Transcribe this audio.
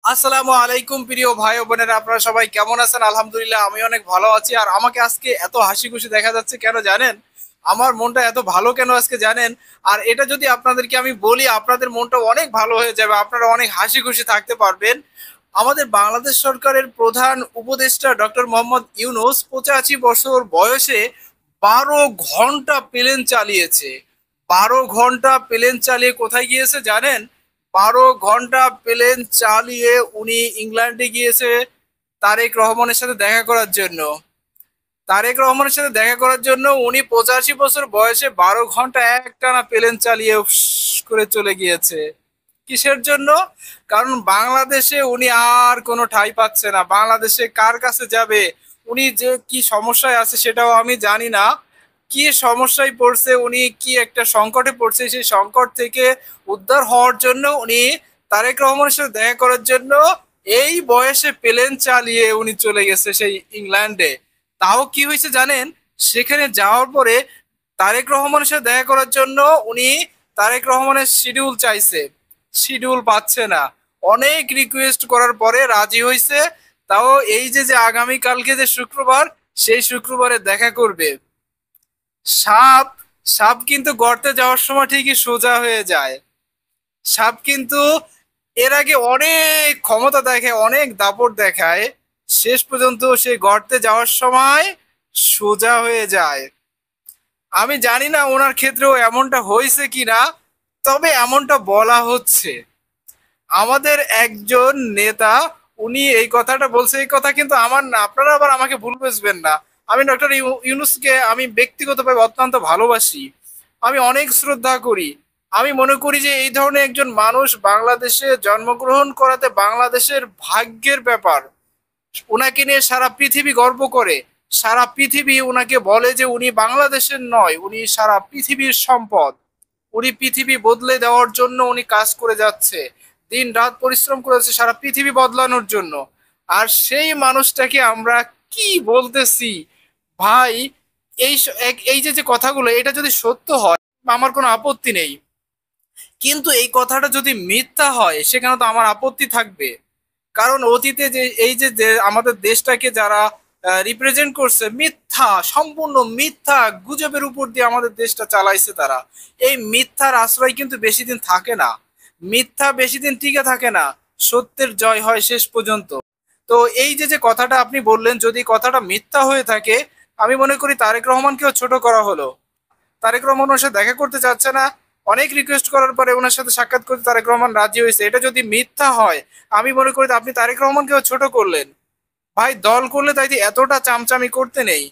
আসসালামু আলাইকুম প্রিয় ভাই ও বোনেরা, আপনারা সবাই কেমন আছেন? আলহামদুলিল্লাহ, আমি অনেক ভালো আছি। আর আমাকে আজকে এত হাসি খুশি দেখা যাচ্ছে কেন জানেন? আমার মনটা এত ভালো কেন আজকে জানেন? আর এটা যদি আপনাদেরকে আমি বলি, আপনাদের মনটা অনেক ভালো হয়ে যাবে, আপনারা অনেক হাসি খুশি থাকতে পারবেন। আমাদের বাংলাদেশ সরকারের প্রধান উপদেষ্টা ডক্টর মোহাম্মদ ইউনূস 85 বছর বয়সে 12 ঘন্টা প্লেন চালিয়েছে। 12 ঘন্টা প্লেন চালিয়ে কোথায় গিয়েছে জানেন? 12 ঘন্টা প্লেন চালিয়ে উনি ইংল্যান্ডে গিয়েছে তারেক রহমানের সাথে দেখা করার জন্য। তারেক রহমানের সাথে দেখা করার জন্য উনি 85 বছর বয়সে 12 ঘন্টা একটানা প্লেন চালিয়ে উস করে চলে গিয়েছে। কিসের জন্য? কারণ বাংলাদেশে উনি আর কোনো ঠাঁই পাচ্ছে না। বাংলাদেশে কার কাছে যাবে? উনি যে কি সমস্যায় আছে সেটাও আমি জানি না। কি সমস্যায় পড়ছে উনি, কি একটা সংকটে পড়ছে, সেই সংকট থেকে উদ্ধার হওয়ার জন্য উনি তারেক রহমানের সাথে দেখা করার জন্য এই বয়সে প্লেন চালিয়ে উনি চলে গেছে সেই ইংল্যান্ডে। তাও কি হয়েছে জানেন? সেখানে যাওয়ার পরে তারেক রহমানের সাথে দেখা করার জন্য উনি তারেক রহমানের শিডিউল চাইছে, শিডিউল পাচ্ছে না। অনেক রিকোয়েস্ট করার পরে রাজি হয়েছে। তাও এই যে যে আগামী কালকে যে শুক্রবার, সেই শুক্রবারে দেখা করবে। সাপ সাপ কিন্তু গর্তে যাওয়ার সময় ঠিকই সোজা হয়ে যায়। সাপ কিন্তু এর আগে অনেক ক্ষমতা দেখায়, অনেক দাপট দেখায়, শেষ পর্যন্ত সে গর্তে যাওয়ার সময় সোজা হয়ে যায়। আমি জানি না ওনার ক্ষেত্রেও এমনটা হয়েছে কিনা, তবে এমনটা বলা হচ্ছে। আমাদের একজন নেতা উনি এই কথাটা বলছে। এই কথা কিন্তু আমার না, আপনারা আবার আমাকে ভুল বুঝবেন না। আমি ডক্টর ইউনূসকে আমি ব্যক্তিগতভাবে অত্যন্ত ভালোবাসি, আমি অনেক শ্রদ্ধা করি। আমি মনে করি যে এই ধরনের একজন মানুষ বাংলাদেশে জন্মগ্রহণ করাতে বাংলাদেশের ভাগ্যের ব্যাপার। ওনাকে নিয়ে সারা পৃথিবী গর্ব করে। সারা পৃথিবী ওনাকে বলে যে উনি বাংলাদেশের নয়, উনি সারা পৃথিবীর সম্পদ। উনি পৃথিবী বদলে দেওয়ার জন্য উনি কাজ করে যাচ্ছে, দিন রাত পরিশ্রম করেছে সারা পৃথিবী বদলানোর জন্য। আর সেই মানুষটাকে আমরা কি বলতেছি ভাই? এই যে যে কথাগুলো, এটা যদি সত্য হয় আমার কোনো আপত্তি নেই, কিন্তু এই কথাটা যদি মিথ্যা হয় সেখানে তো আমার আপত্তি থাকবে। কারণ অতীতে যে এই যে যে আমাদের দেশটাকে যারা রিপ্রেজেন্ট করছে, মিথ্যা, সম্পূর্ণ মিথ্যা গুজবের উপর দিয়ে আমাদের দেশটা চালাইছে তারা। এই মিথ্যার আশ্রয় কিন্তু বেশি দিন থাকে না, মিথ্যা বেশি দিন টিকে থাকে না, সত্যের জয় হয় শেষ পর্যন্ত। তো এই যে যে কথাটা আপনি বললেন, যদি কথাটা মিথ্যা হয়ে থাকে, আমি মনে করি তারেক রহমানকেও ছোট করা হলো। তারেক রহমান ওনার সাথে দেখা করতে চাচ্ছে না। অনেক রিকোয়েস্ট করার পরে ওনার সাথে সাক্ষাৎ করতে তারেক রহমান রাজি হয়েছে। এটা যদি মিথ্যা হয়, আমি মনে করি আপনি তারেক রহমানকেও ছোট করলেন। ভাই, দল করলে তাই এতটা চামচামি করতে নেই।